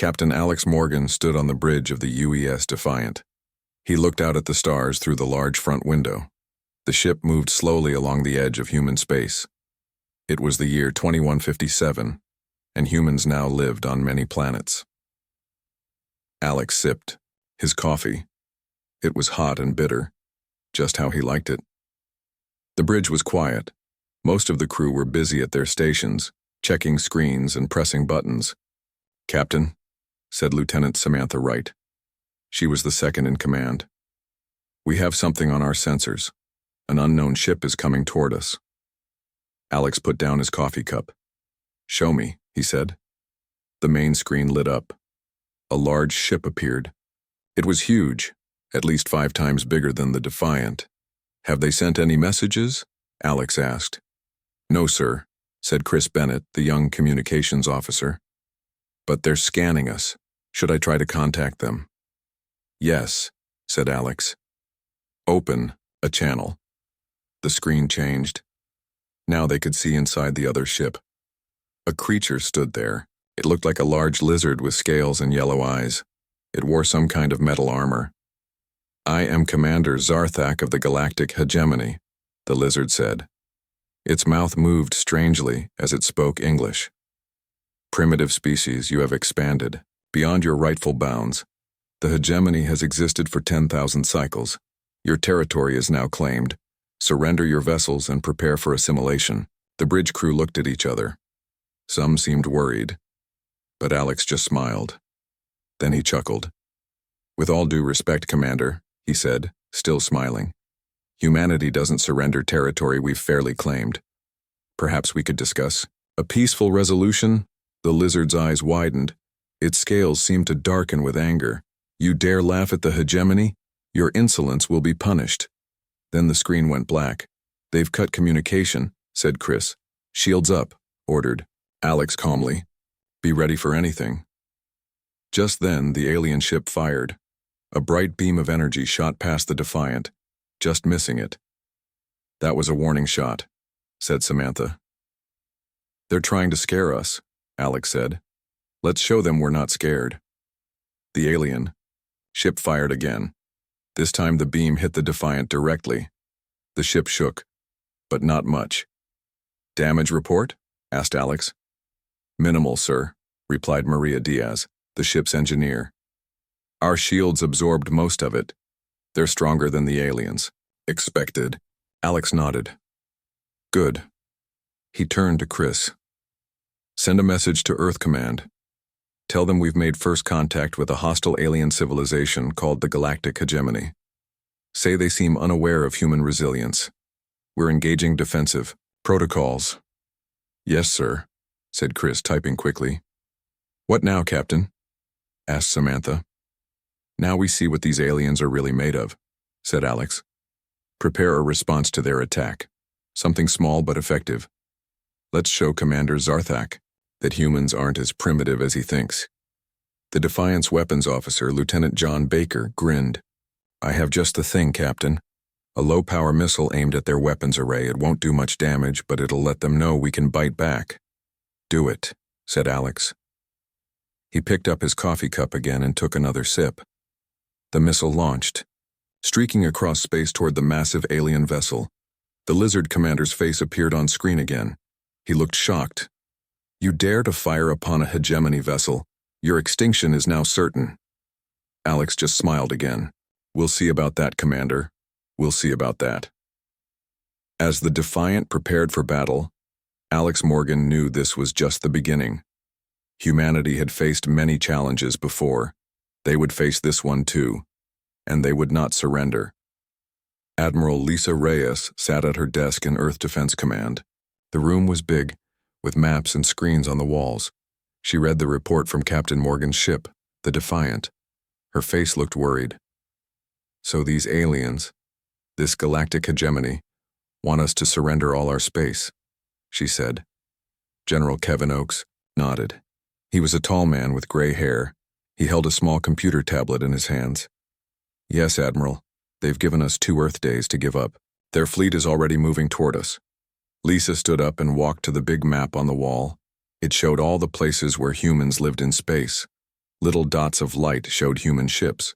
Captain Alex Morgan stood on the bridge of the UES Defiant. He looked out at the stars through the large front window. The ship moved slowly along the edge of human space. It was the year 2157, and humans now lived on many planets. Alex sipped his coffee. It was hot and bitter, just how he liked it. The bridge was quiet. Most of the crew were busy at their stations, checking screens and pressing buttons. "Captain," said Lieutenant Samantha Wright. She was the second in command. "We have something on our sensors. An unknown ship is coming toward us." Alex put down his coffee cup. "Show me," he said. The main screen lit up. A large ship appeared. It was huge, at least 5 times bigger than the Defiant. "Have they sent any messages?" Alex asked. "No, sir," said Chris Bennett, the young communications officer. "But they're scanning us. Should I try to contact them?" "Yes," said Alex. "Open a channel." The screen changed. Now they could see inside the other ship. A creature stood there. It looked like a large lizard with scales and yellow eyes. It wore some kind of metal armor. "I am Commander Zarthak of the Galactic Hegemony," the lizard said. Its mouth moved strangely as it spoke English. "Primitive species, you have expanded beyond your rightful bounds. The hegemony has existed for 10,000 cycles. Your territory is now claimed. Surrender your vessels and prepare for assimilation." The bridge crew looked at each other. Some seemed worried, but Alex just smiled. Then he chuckled. "With all due respect, Commander," he said, still smiling. "Humanity doesn't surrender territory we've fairly claimed. Perhaps we could discuss a peaceful resolution?" The lizard's eyes widened. Its scales seemed to darken with anger. "You dare laugh at the hegemony? Your insolence will be punished." Then the screen went black. "They've cut communication," said Chris. "Shields up," ordered Alex calmly. "Be ready for anything." Just then, the alien ship fired. A bright beam of energy shot past the Defiant, just missing it. "That was a warning shot," said Samantha. "They're trying to scare us," Alex said. "Let's show them we're not scared." The alien ship fired again. This time the beam hit the Defiant directly. The ship shook, but not much. "Damage report?" asked Alex. "Minimal, sir," replied Maria Diaz, the ship's engineer. "Our shields absorbed most of it. They're stronger than the aliens." "Expected." Alex nodded. "Good." He turned to Chris. "Send a message to Earth Command. Tell them we've made first contact with a hostile alien civilization called the Galactic Hegemony. Say they seem unaware of human resilience. We're engaging defensive protocols." "Yes, sir," said Chris, typing quickly. "What now, Captain?" asked Samantha. "Now we see what these aliens are really made of," said Alex. "Prepare a response to their attack. Something small but effective. Let's show Commander Zarthak that humans aren't as primitive as he thinks." The Defiant's weapons officer, Lieutenant John Baker, grinned. "I have just the thing, Captain. A low-power missile aimed at their weapons array. It won't do much damage, but it'll let them know we can bite back." "Do it," said Alex. He picked up his coffee cup again and took another sip. The missile launched, streaking across space toward the massive alien vessel. The lizard commander's face appeared on screen again. He looked shocked. "You dare to fire upon a hegemony vessel? Your extinction is now certain." Alex just smiled again. "We'll see about that, Commander. We'll see about that." As the Defiant prepared for battle, Alex Morgan knew this was just the beginning. Humanity had faced many challenges before. They would face this one too, and they would not surrender. Admiral Lisa Reyes sat at her desk in Earth Defense Command. The room was big, with maps and screens on the walls. She read the report from Captain Morgan's ship, the Defiant. Her face looked worried. "So these aliens, this galactic hegemony, want us to surrender all our space," she said. General Kevin Oakes nodded. He was a tall man with gray hair. He held a small computer tablet in his hands. "Yes, Admiral. They've given us 2 Earth days to give up. Their fleet is already moving toward us." Lisa stood up and walked to the big map on the wall. It showed all the places where humans lived in space. Little dots of light showed human ships.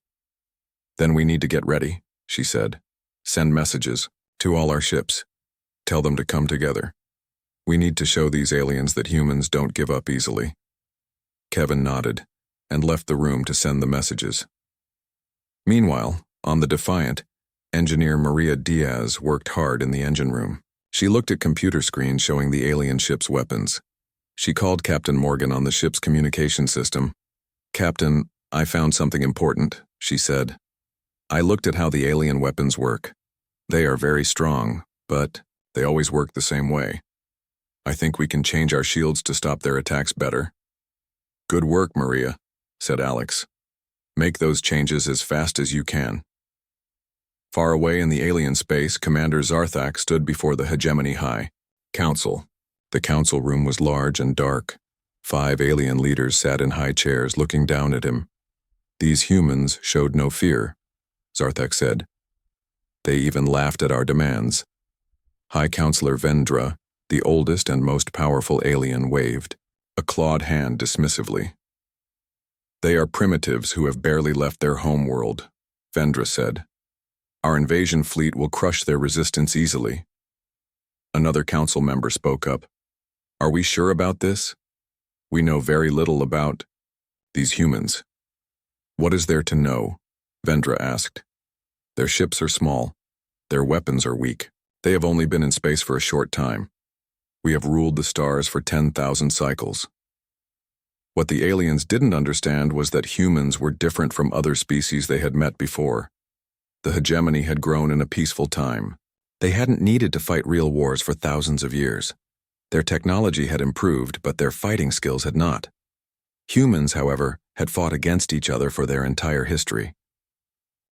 "Then we need to get ready," she said. "Send messages to all our ships. Tell them to come together. We need to show these aliens that humans don't give up easily." Kevin nodded and left the room to send the messages. Meanwhile, on the Defiant, engineer Maria Diaz worked hard in the engine room. She looked at computer screens showing the alien ship's weapons. She called Captain Morgan on the ship's communication system. "Captain, I found something important," she said. "I looked at how the alien weapons work. They are very strong, but they always work the same way. I think we can change our shields to stop their attacks better." "Good work, Maria," said Alex. "Make those changes as fast as you can." Far away in the alien space, Commander Zarthak stood before the Hegemony High Council. The council room was large and dark. 5 alien leaders sat in high chairs looking down at him. "These humans showed no fear," Zarthak said. "They even laughed at our demands." High Counselor Vendra, the oldest and most powerful alien, waved, a clawed hand dismissively. "They are primitives who have barely left their home world," Vendra said. "Our invasion fleet will crush their resistance easily." Another council member spoke up. "Are we sure about this? We know very little about these humans." "What is there to know?" Vendra asked. "Their ships are small. Their weapons are weak. They have only been in space for a short time. We have ruled the stars for 10,000 cycles." What the aliens didn't understand was that humans were different from other species they had met before. The hegemony had grown in a peaceful time. They hadn't needed to fight real wars for thousands of years. Their technology had improved, but their fighting skills had not. Humans, however, had fought against each other for their entire history.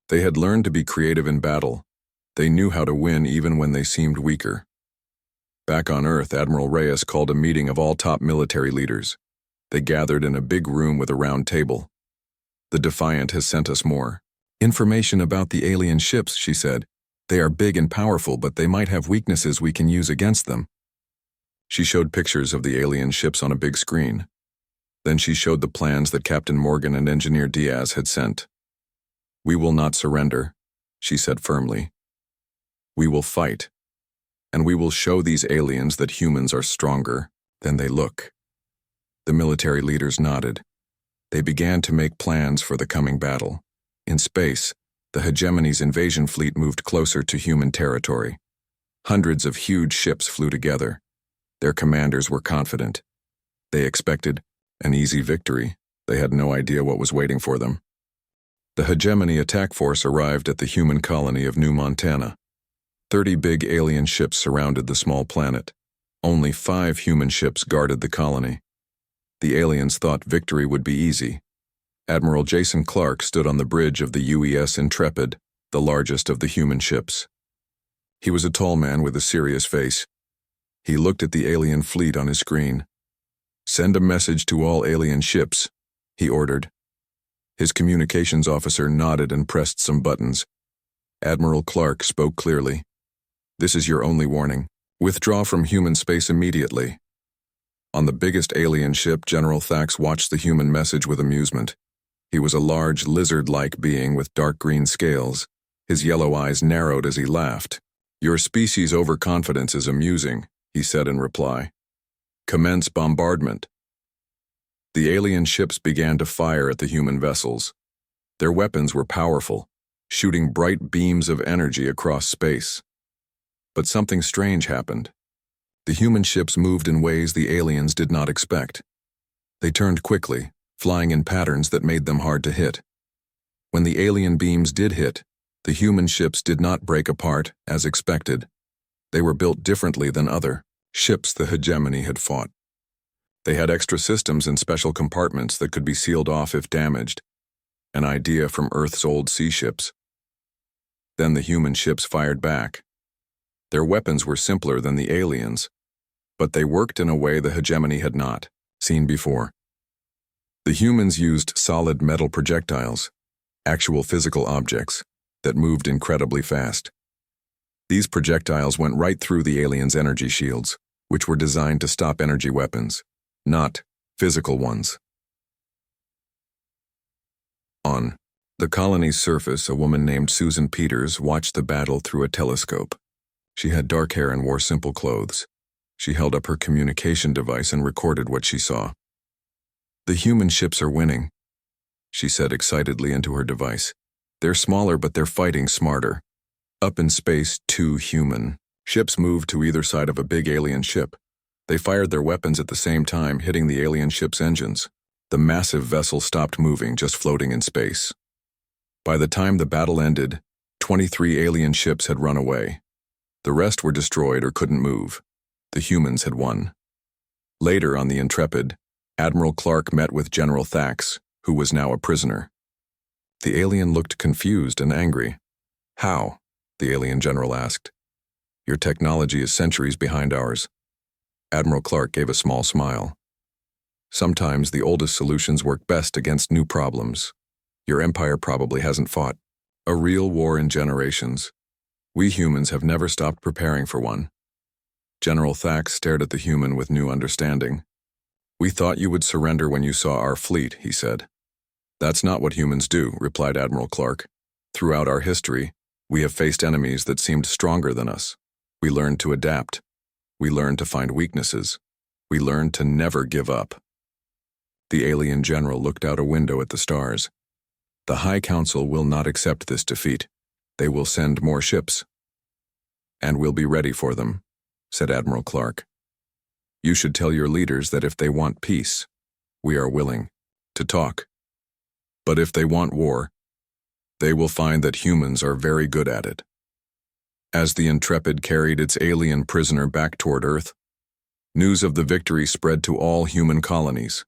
They had learned to be creative in battle. They knew how to win even when they seemed weaker. Back on Earth, Admiral Reyes called a meeting of all top military leaders. They gathered in a big room with a round table. "The Defiant has sent us more information about the alien ships," she said. "They are big and powerful, but they might have weaknesses we can use against them." She showed pictures of the alien ships on a big screen. Then she showed the plans that Captain Morgan and Engineer Diaz had sent. "We will not surrender," she said firmly. "We will fight, and we will show these aliens that humans are stronger than they look." The military leaders nodded. They began to make plans for the coming battle. In space, the hegemony's invasion fleet moved closer to human territory. Hundreds of huge ships flew together. Their commanders were confident. They expected an easy victory. They had no idea what was waiting for them. The hegemony attack force arrived at the human colony of New Montana. 30 big alien ships surrounded the small planet. Only 5 human ships guarded the colony. The aliens thought victory would be easy. Admiral Jason Clark stood on the bridge of the UES Intrepid, the largest of the human ships. He was a tall man with a serious face. He looked at the alien fleet on his screen. "Send a message to all alien ships," he ordered. His communications officer nodded and pressed some buttons. Admiral Clark spoke clearly. "This is your only warning. Withdraw from human space immediately." On the biggest alien ship, General Thax watched the human message with amusement. He was a large, lizard-like being with dark green scales. His yellow eyes narrowed as he laughed. "Your species' overconfidence is amusing," he said in reply. "Commence bombardment." The alien ships began to fire at the human vessels. Their weapons were powerful, shooting bright beams of energy across space. But something strange happened. The human ships moved in ways the aliens did not expect. They turned quickly, flying in patterns that made them hard to hit. When the alien beams did hit, the human ships did not break apart as expected. They were built differently than other ships the hegemony had fought. They had extra systems and special compartments that could be sealed off if damaged, an idea from Earth's old sea ships. Then the human ships fired back. Their weapons were simpler than the aliens, but they worked in a way the hegemony had not seen before. The humans used solid metal projectiles, actual physical objects, that moved incredibly fast. These projectiles went right through the aliens' energy shields, which were designed to stop energy weapons, not physical ones. The colony's surface, a woman named Susan Peters watched the battle through a telescope. She had dark hair and wore simple clothes. She held up her communication device and recorded what she saw. "The human ships are winning," she said excitedly into her device. "They're smaller, but they're fighting smarter. Up in space, 2 human ships moved to either side of a big alien ship. They fired their weapons at the same time, hitting the alien ship's engines. The massive vessel stopped moving, just floating in space. By the time the battle ended, 23 alien ships had run away. The rest were destroyed or couldn't move. The humans had won." Later on the Intrepid, Admiral Clark met with General Thax, who was now a prisoner. The alien looked confused and angry. "How?" the alien general asked. "Your technology is centuries behind ours." Admiral Clark gave a small smile. "Sometimes the oldest solutions work best against new problems. Your empire probably hasn't fought a real war in generations. We humans have never stopped preparing for one." General Thax stared at the human with new understanding. "We thought you would surrender when you saw our fleet," he said. "That's not what humans do," replied Admiral Clark. "Throughout our history, we have faced enemies that seemed stronger than us. We learned to adapt. We learned to find weaknesses. We learned to never give up." The alien general looked out a window at the stars. "The High Council will not accept this defeat. They will send more ships." "And we'll be ready for them," said Admiral Clark. "You should tell your leaders that if they want peace, we are willing to talk. But if they want war, they will find that humans are very good at it." As the Intrepid carried its alien prisoner back toward Earth, news of the victory spread to all human colonies.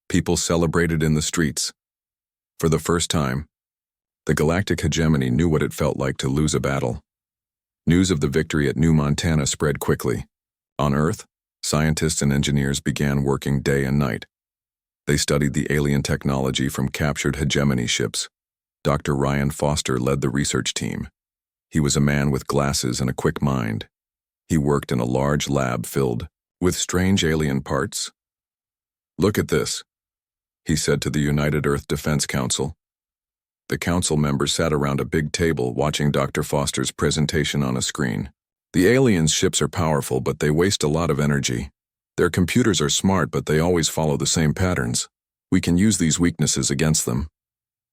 People celebrated in the streets. For the first time, the galactic hegemony knew what it felt like to lose a battle. News of the victory at New Montana spread quickly. On Earth, scientists and engineers began working day and night. They studied the alien technology from captured hegemony ships. Dr. Ryan Foster led the research team. He was a man with glasses and a quick mind. He worked in a large lab filled with strange alien parts. "Look at this," he said to the United Earth Defense Council. The council members sat around a big table watching Dr. Foster's presentation on a screen. "The aliens' ships are powerful, but they waste a lot of energy. Their computers are smart, but they always follow the same patterns. We can use these weaknesses against them.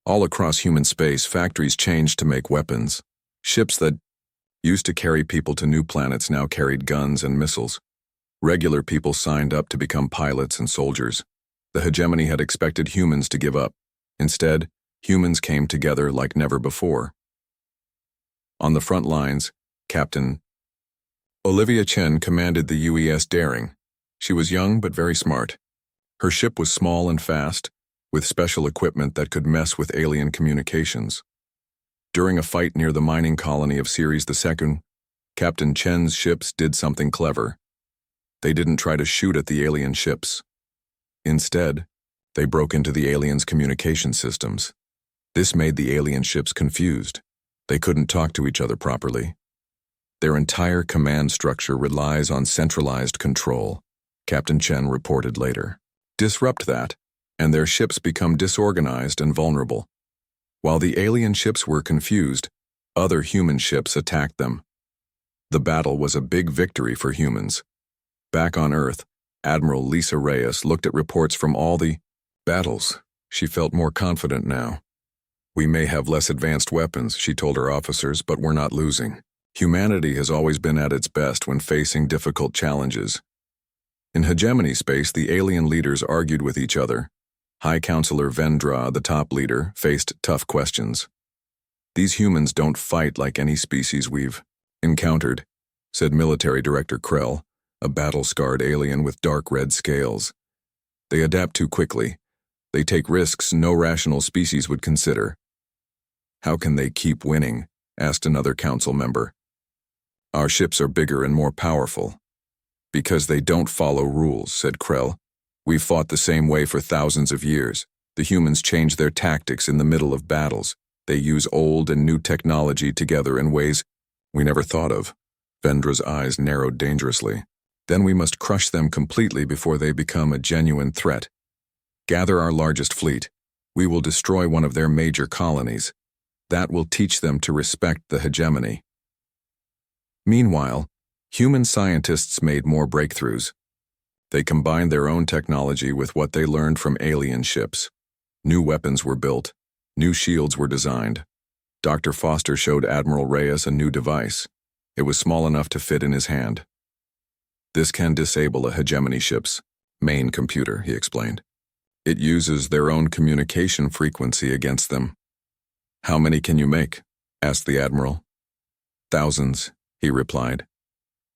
All across human space, factories changed to make weapons. Ships that used to carry people to new planets now carried guns and missiles. Regular people signed up to become pilots and soldiers. The hegemony had expected humans to give up. Instead, humans came together like never before." On the front lines, Captain Olivia Chen commanded the UES Daring. She was young but very smart. Her ship was small and fast, with special equipment that could mess with alien communications. During a fight near the mining colony of Ceres II, Captain Chen's ships did something clever. They didn't try to shoot at the alien ships. Instead, they broke into the aliens' communication systems. This made the alien ships confused. They couldn't talk to each other properly. Their entire command structure relies on centralized control, Captain Chen reported later. Disrupt that, and their ships become disorganized and vulnerable. While the alien ships were confused, other human ships attacked them. The battle was a big victory for humans. Back on Earth, Admiral Lisa Reyes looked at reports from all the battles. She felt more confident now. "We may have less advanced weapons," she told her officers, "but we're not losing. Humanity has always been at its best when facing difficult challenges." In hegemony space, the alien leaders argued with each other. High Counselor Vendra, the top leader, faced tough questions. "These humans don't fight like any species we've encountered," said Military Director Krell, a battle-scarred alien with dark red scales. "They adapt too quickly. They take risks no rational species would consider." "How can they keep winning?" asked another council member. "Our ships are bigger and more powerful." "Because they don't follow rules," said Krell. "We've fought the same way for thousands of years. The humans change their tactics in the middle of battles. They use old and new technology together in ways we never thought of." Vendra's eyes narrowed dangerously. "Then we must crush them completely before they become a genuine threat. Gather our largest fleet. We will destroy one of their major colonies. That will teach them to respect the hegemony. Meanwhile, human scientists made more breakthroughs. They combined their own technology with what they learned from alien ships. New weapons were built. New shields were designed. Dr. Foster showed Admiral Reyes a new device. It was small enough to fit in his hand. This can disable a hegemony ship's main computer, he explained. It uses their own communication frequency against them. How many can you make? Asked the Admiral. Thousands, he replied.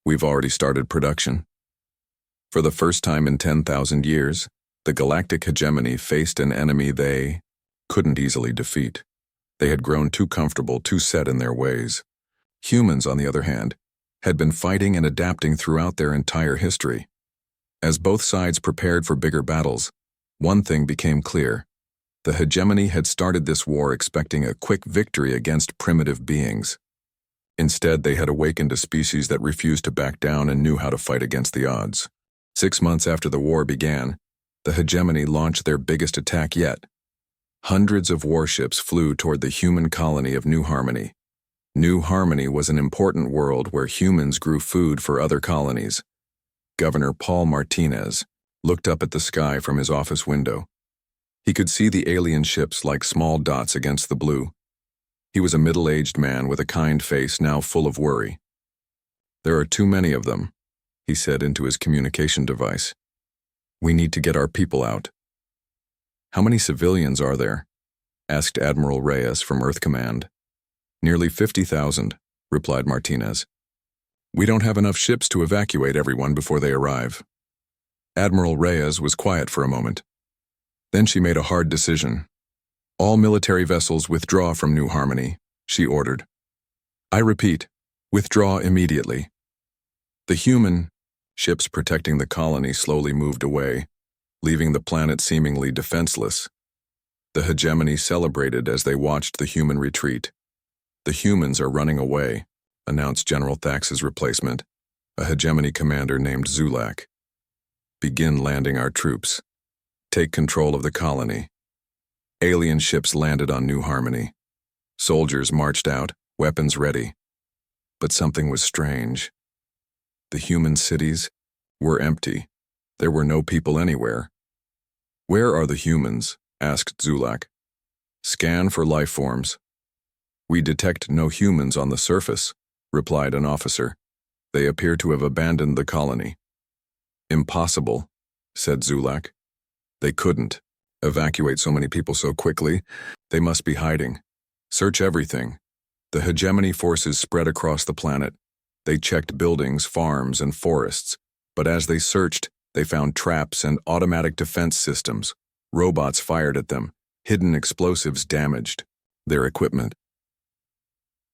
We've already started production. For the first time in 10,000 years, the galactic hegemony faced an enemy they couldn't easily defeat. They had grown too comfortable, too set in their ways. Humans, on the other hand, had been fighting and adapting throughout their entire history. As both sides prepared for bigger battles, one thing became clear. The hegemony had started this war expecting a quick victory against primitive beings. Instead, they had awakened a species that refused to back down and knew how to fight against the odds. 6 months after the war began, the hegemony launched their biggest attack yet. Hundreds of warships flew toward the human colony of New Harmony. New Harmony was an important world where humans grew food for other colonies. Governor Paul Martinez looked up at the sky from his office window. He could see the alien ships like small dots against the blue. He was a middle-aged man with a kind face now full of worry. There are too many of them, he said into his communication device. We need to get our people out. How many civilians are there? Asked Admiral Reyes from Earth Command. Nearly 50,000, replied Martinez. We don't have enough ships to evacuate everyone before they arrive. Admiral Reyes was quiet for a moment. Then she made a hard decision. All military vessels withdraw from New Harmony, she ordered. I repeat, withdraw immediately. The human ships protecting the colony slowly moved away, leaving the planet seemingly defenseless. The hegemony celebrated as they watched the human retreat. The humans are running away, announced General Thax's replacement, a hegemony commander named Zulak. Begin landing our troops. Take control of the colony. Alien ships landed on New Harmony. Soldiers marched out, weapons ready. But something was strange. The human cities were empty. There were no people anywhere. Where are the humans? Asked Zulak. Scan for life forms. We detect no humans on the surface, replied an officer. They appear to have abandoned the colony. Impossible, said Zulak. They couldn't evacuate so many people so quickly. They must be hiding. Search everything. The hegemony forces spread across the planet. They checked buildings, farms, and forests. But as they searched, they found traps and automatic defense systems. Robots fired at them. Hidden explosives damaged their equipment.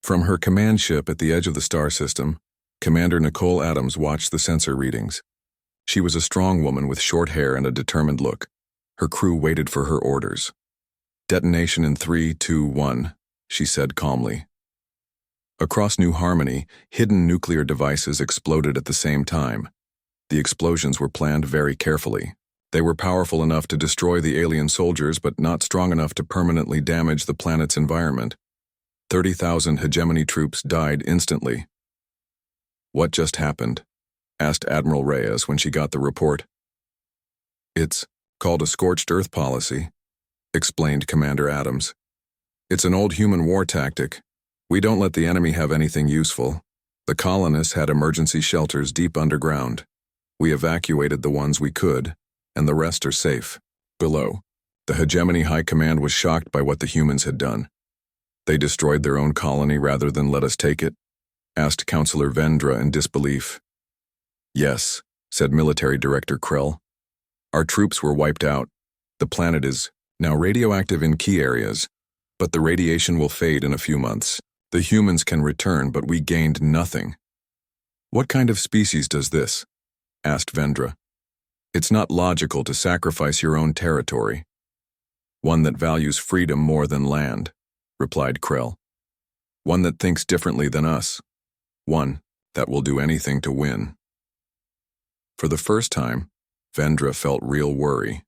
From her command ship at the edge of the star system, Commander Nicole Adams watched the sensor readings. She was a strong woman with short hair and a determined look. Her crew waited for her orders. Detonation in 3, 2, 1, she said calmly. Across New Harmony, hidden nuclear devices exploded at the same time. The explosions were planned very carefully. They were powerful enough to destroy the alien soldiers, but not strong enough to permanently damage the planet's environment. 30,000 hegemony troops died instantly. What just happened? Asked Admiral Reyes when she got the report. It's called a scorched earth policy, explained Commander Adams. It's an old human war tactic. We don't let the enemy have anything useful. The colonists had emergency shelters deep underground. We evacuated the ones we could, and the rest are safe. Below, the hegemony high command was shocked by what the humans had done. They destroyed their own colony rather than let us take it? Asked Counselor Vendra in disbelief. Yes, said Military Director Krell. Our troops were wiped out. The planet is now radioactive in key areas, but the radiation will fade in a few months. The humans can return, but we gained nothing. What kind of species does this? Asked Vendra. It's not logical to sacrifice your own territory. One that values freedom more than land, replied Krell. One that thinks differently than us. One that will do anything to win. For the first time, Vendra felt real worry.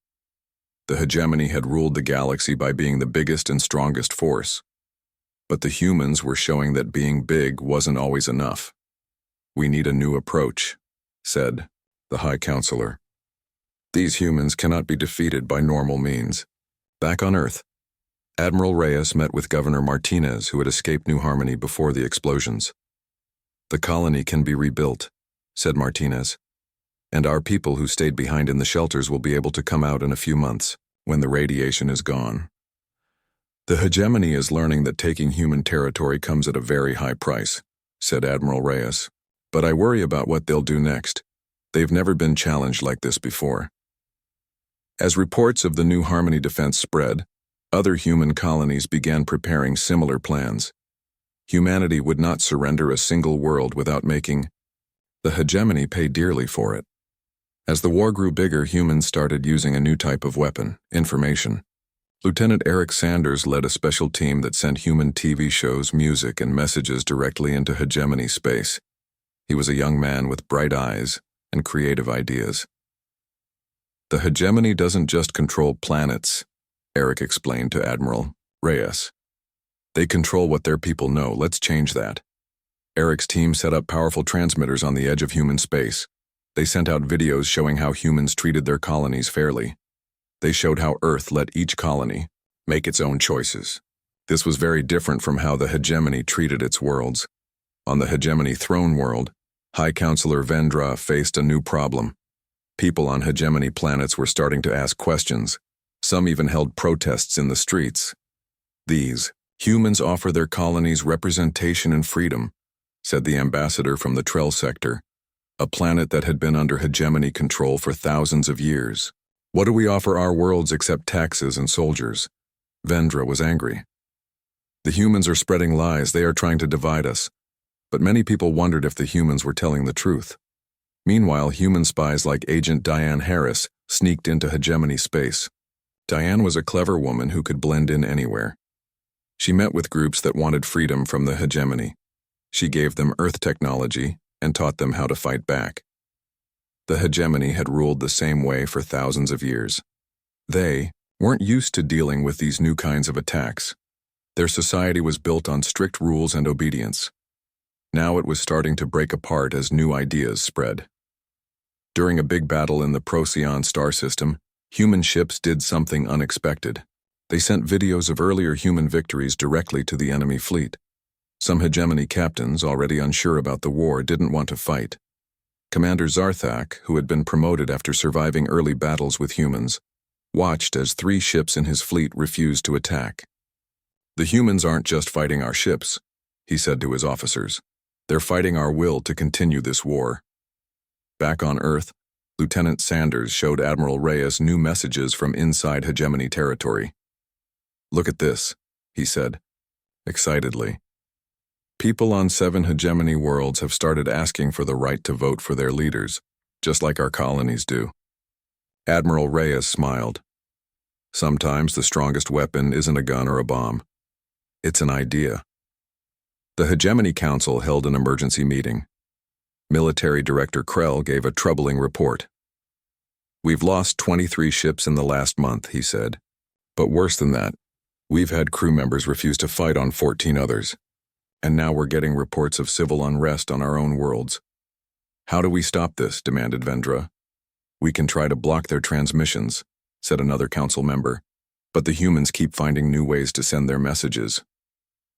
The hegemony had ruled the galaxy by being the biggest and strongest force. But the humans were showing that being big wasn't always enough. "We need a new approach," said the High Counselor. "These humans cannot be defeated by normal means." Back on Earth, Admiral Reyes met with Governor Martinez, who had escaped New Harmony before the explosions. "The colony can be rebuilt," said Martinez, "and our people who stayed behind in the shelters will be able to come out in a few months, when the radiation is gone. The hegemony is learning that taking human territory comes at a very high price," said Admiral Reyes. "But I worry about what they'll do next. They've never been challenged like this before." As reports of the New Harmony defense spread, other human colonies began preparing similar plans. Humanity would not surrender a single world without making the hegemony pay dearly for it. As the war grew bigger, humans started using a new type of weapon, information. Lieutenant Eric Sanders led a special team that sent human TV shows, music, and messages directly into hegemony space. He was a young man with bright eyes and creative ideas. "The hegemony doesn't just control planets," Eric explained to Admiral Reyes. "They control what their people know. Let's change that." Eric's team set up powerful transmitters on the edge of human space. They sent out videos showing how humans treated their colonies fairly. They showed how Earth let each colony make its own choices. This was very different from how the hegemony treated its worlds. On the hegemony throne world, High Counselor Vendra faced a new problem. People on hegemony planets were starting to ask questions. Some even held protests in the streets. "These humans offer their colonies representation and freedom," said the ambassador from the Trell sector, a planet that had been under hegemony control for thousands of years. "What do we offer our worlds except taxes and soldiers?" Vendra was angry. "The humans are spreading lies. They are trying to divide us." But many people wondered if the humans were telling the truth. Meanwhile, human spies like Agent Diane Harris sneaked into hegemony space. Diane was a clever woman who could blend in anywhere. She met with groups that wanted freedom from the hegemony. She gave them Earth technology and taught them how to fight back. The hegemony had ruled the same way for thousands of years. They weren't used to dealing with these new kinds of attacks. Their society was built on strict rules and obedience. Now it was starting to break apart as new ideas spread. During a big battle in the Procyon star system, human ships did something unexpected. They sent videos of earlier human victories directly to the enemy fleet. Some hegemony captains, already unsure about the war, didn't want to fight. Commander Zarthak, who had been promoted after surviving early battles with humans, watched as 3 ships in his fleet refused to attack. "The humans aren't just fighting our ships," he said to his officers. "They're fighting our will to continue this war." Back on Earth, Lieutenant Sanders showed Admiral Reyes new messages from inside hegemony territory. "Look at this," he said, excitedly. "People on 7 hegemony worlds have started asking for the right to vote for their leaders, just like our colonies do." Admiral Reyes smiled. "Sometimes the strongest weapon isn't a gun or a bomb. It's an idea." The Hegemony Council held an emergency meeting. Military Director Krell gave a troubling report. "We've lost 23 ships in the last month," he said. "But worse than that, we've had crew members refuse to fight on 14 others. And now we're getting reports of civil unrest on our own worlds." "How do we stop this?" demanded Vendra. "We can try to block their transmissions," said another council member. "But the humans keep finding new ways to send their messages."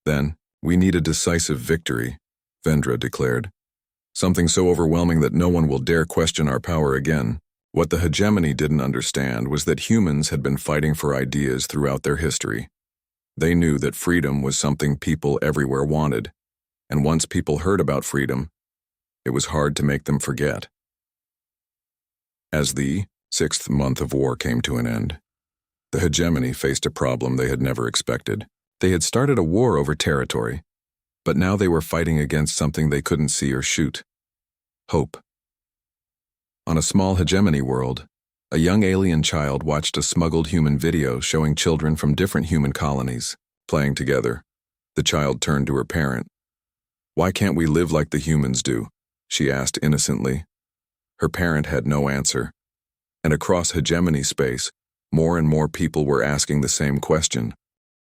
"Then, we need a decisive victory," Vendra declared. "Something so overwhelming that no one will dare question our power again." What the hegemony didn't understand was that humans had been fighting for ideas throughout their history. They knew that freedom was something people everywhere wanted, and once people heard about freedom, it was hard to make them forget. As the 6th month of war came to an end, the hegemony faced a problem they had never expected. They had started a war over territory, but now they were fighting against something they couldn't see or shoot: hope. On a small hegemony world, a young alien child watched a smuggled human video showing children from different human colonies playing together. The child turned to her parent. "Why can't we live like the humans do?" she asked innocently. Her parent had no answer. And across hegemony space, More and more people were asking the same question.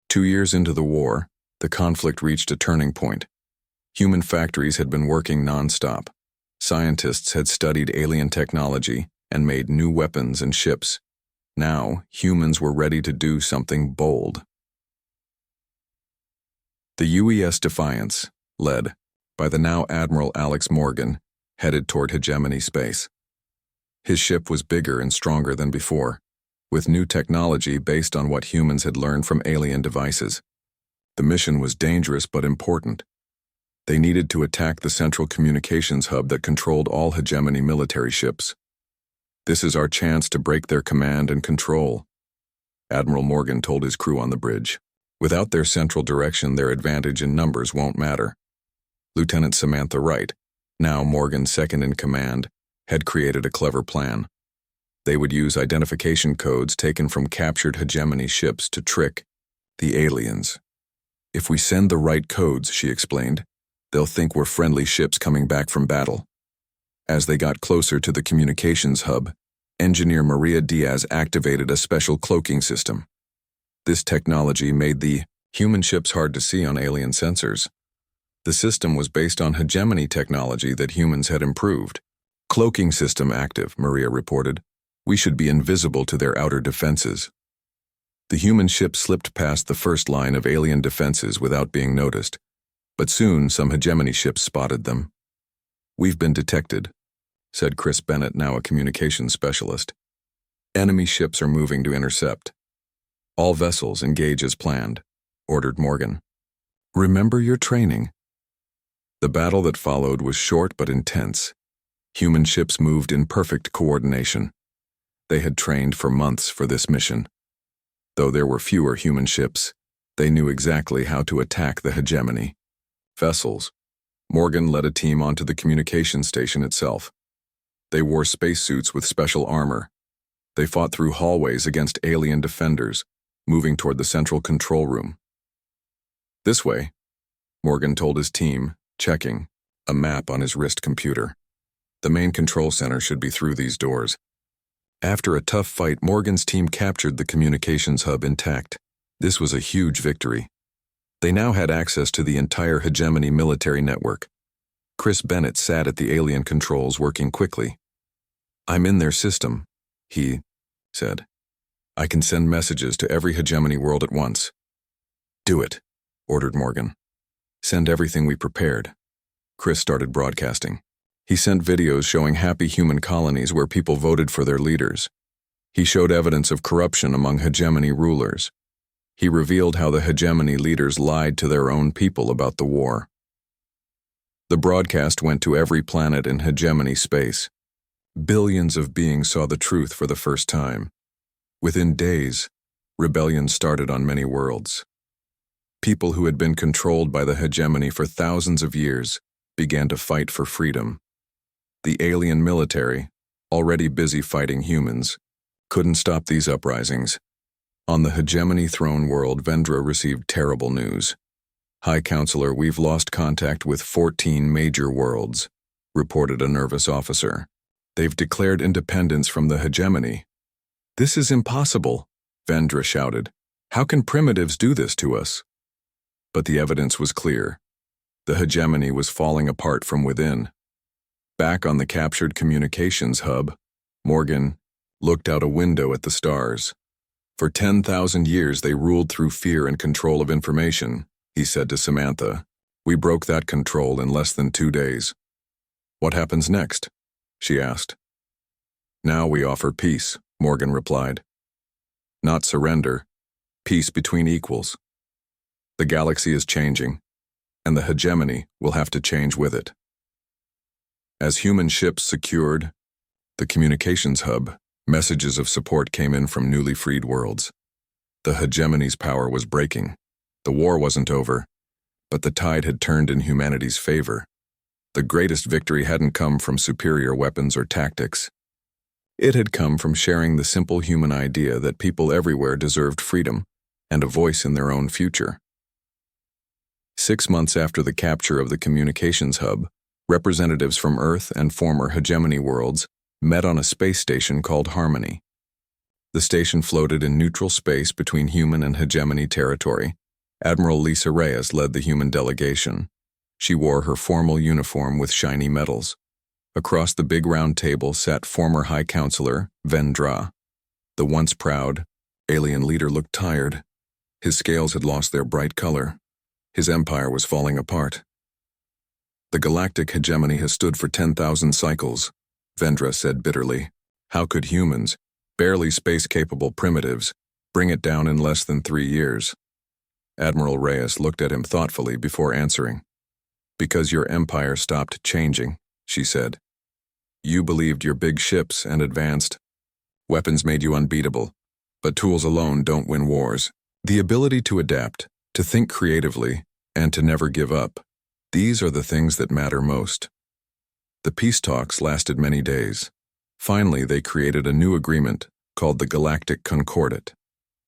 2 years into the war, the conflict reached a turning point. Human factories had been working non-stop. Scientists had studied alien technology and made new weapons and ships. Now, humans were ready to do something bold. The UES Defiance, led by the now Admiral Alex Morgan, headed toward hegemony space. His ship was bigger and stronger than before, with new technology based on what humans had learned from alien devices. The mission was dangerous but important. They needed to attack the central communications hub that controlled all hegemony military ships. "This is our chance to break their command and control," Admiral Morgan told his crew on the bridge. "Without their central direction, their advantage in numbers won't matter." Lieutenant Samantha Wright, now Morgan's second in command, had created a clever plan. They would use identification codes taken from captured hegemony ships to trick the aliens. "If we send the right codes," she explained, "they'll think we're friendly ships coming back from battle." As they got closer to the communications hub, engineer Maria Diaz activated a special cloaking system. This technology made the human ships hard to see on alien sensors. The system was based on hegemony technology that humans had improved. "Cloaking system active," Maria reported. "We should be invisible to their outer defenses." The human ship slipped past the first line of alien defenses without being noticed, but soon some hegemony ships spotted them. "We've been detected," said Chris Bennett, now a communications specialist. "Enemy ships are moving to intercept." "All vessels engage as planned," ordered Morgan. "Remember your training." The battle that followed was short but intense. Human ships moved in perfect coordination. They had trained for months for this mission. Though there were fewer human ships, they knew exactly how to attack the hegemony. Vessels. Morgan led a team onto the communication station itself. They wore spacesuits with special armor. They fought through hallways against alien defenders, moving toward the central control room. "This way," Morgan told his team, checking a map on his wrist computer. "The main control center should be through these doors." After a tough fight, Morgan's team captured the communications hub intact. This was a huge victory. They now had access to the entire hegemony military network. Chris Bennett sat at the alien controls, working quickly. "I'm in their system," he said. "I can send messages to every hegemony world at once." "Do it," ordered Morgan. "Send everything we prepared." Chris started broadcasting. He sent videos showing happy human colonies where people voted for their leaders. He showed evidence of corruption among hegemony rulers. He revealed how the hegemony leaders lied to their own people about the war. The broadcast went to every planet in hegemony space. Billions of beings saw the truth for the first time. Within days, rebellion started on many worlds. People who had been controlled by the hegemony for thousands of years began to fight for freedom. The alien military, already busy fighting humans, couldn't stop these uprisings. On the hegemony throne world, Vendra received terrible news. "High Counselor, we've lost contact with 14 major worlds," reported a nervous officer. "They've declared independence from the hegemony." "This is impossible," Vendra shouted. "How can primitives do this to us?" But the evidence was clear. The hegemony was falling apart from within. Back on the captured communications hub, Morgan looked out a window at the stars. "For 10,000 years they ruled through fear and control of information," he said to Samantha. "We broke that control in less than 2 days." "What happens next?" she asked. "Now we offer peace," Morgan replied. "Not surrender, peace between equals. The galaxy is changing, and the hegemony will have to change with it." As human ships secured the communications hub, messages of support came in from newly freed worlds. The hegemony's power was breaking. The war wasn't over, but the tide had turned in humanity's favor. The greatest victory hadn't come from superior weapons or tactics. It had come from sharing the simple human idea that people everywhere deserved freedom and a voice in their own future. 6 months after the capture of the communications hub, representatives from Earth and former hegemony worlds met on a space station called Harmony. The station floated in neutral space between human and hegemony territory. Admiral Lisa Reyes led the human delegation. She wore her formal uniform with shiny medals. Across the big round table sat former High Counselor Vendra. The once proud alien leader looked tired. His scales had lost their bright color. His empire was falling apart. The galactic hegemony has stood for 10,000 cycles, Vendra said bitterly. How could humans, barely space-capable primitives, bring it down in less than 3 years? Admiral Reyes looked at him thoughtfully before answering. Because your empire stopped changing, she said. You believed your big ships and advanced weapons made you unbeatable, but tools alone don't win wars. The ability to adapt, to think creatively, and to never give up, these are the things that matter most. The peace talks lasted many days. Finally, they created a new agreement called the Galactic Concordat.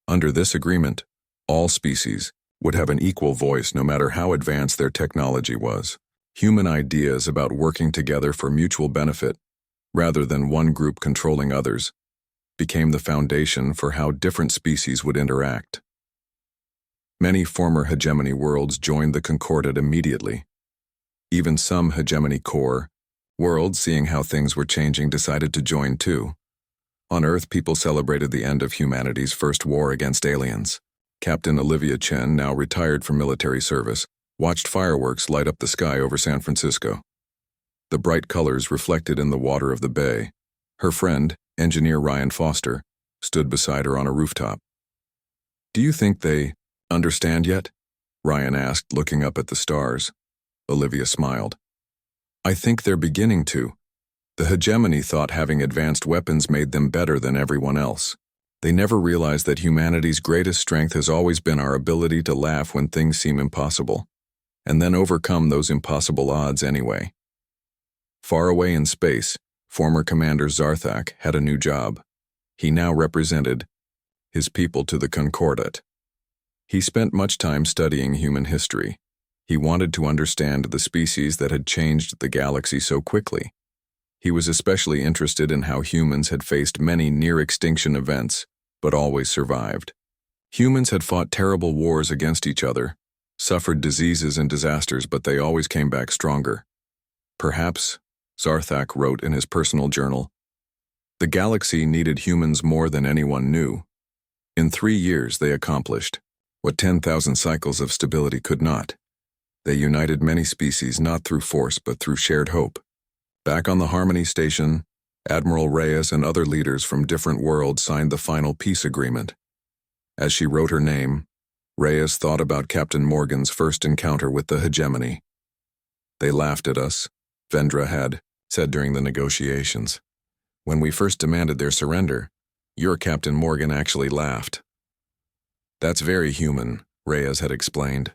Under this agreement, all species would have an equal voice no matter how advanced their technology was. Human ideas about working together for mutual benefit, rather than one group controlling others, became the foundation for how different species would interact. Many former hegemony worlds joined the Concordat immediately. Even some hegemony core worlds, seeing how things were changing, decided to join too. On Earth, people celebrated the end of humanity's first war against aliens. Captain Olivia Chen, now retired from military service, watched fireworks light up the sky over San Francisco. The bright colors reflected in the water of the bay. Her friend, engineer Ryan Foster, stood beside her on a rooftop. Do you think they understand yet? Ryan asked, looking up at the stars. Olivia smiled. I think they're beginning to. The hegemony thought having advanced weapons made them better than everyone else. They never realized that humanity's greatest strength has always been our ability to laugh when things seem impossible, and then overcome those impossible odds anyway. Far away in space, former Commander Zarthak had a new job. He now represented his people to the Concordat. He spent much time studying human history. He wanted to understand the species that had changed the galaxy so quickly. He was especially interested in how humans had faced many near-extinction events, but always survived. Humans had fought terrible wars against each other, suffered diseases and disasters, but they always came back stronger. Perhaps, Zarthak wrote in his personal journal, the galaxy needed humans more than anyone knew. In 3 years they accomplished what 10,000 cycles of stability could not. They united many species not through force but through shared hope. Back on the Harmony Station, Admiral Reyes and other leaders from different worlds signed the final peace agreement. As she wrote her name, Reyes thought about Captain Morgan's first encounter with the hegemony. They laughed at us, Vendra had said during the negotiations. When we first demanded their surrender, your Captain Morgan actually laughed. That's very human, Reyes had explained.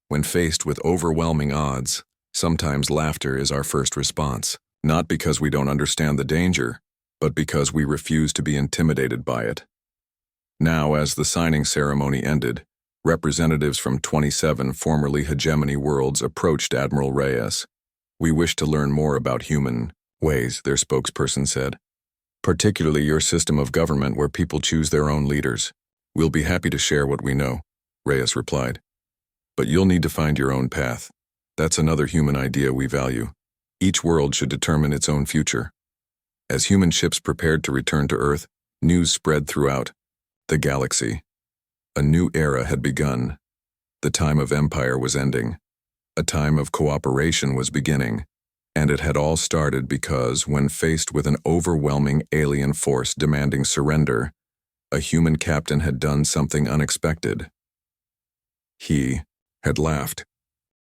When faced with overwhelming odds, sometimes laughter is our first response, not because we don't understand the danger, but because we refuse to be intimidated by it. Now, as the signing ceremony ended, representatives from 27 formerly hegemony worlds approached Admiral Reyes. We wish to learn more about human ways, their spokesperson said. Particularly your system of government where people choose their own leaders. We'll be happy to share what we know, Reyes replied. But you'll need to find your own path. That's another human idea we value. Each world should determine its own future. As human ships prepared to return to Earth, news spread throughout the galaxy. A new era had begun. The time of empire was ending. A time of cooperation was beginning. And it had all started because, when faced with an overwhelming alien force demanding surrender, a human captain had done something unexpected. He had laughed.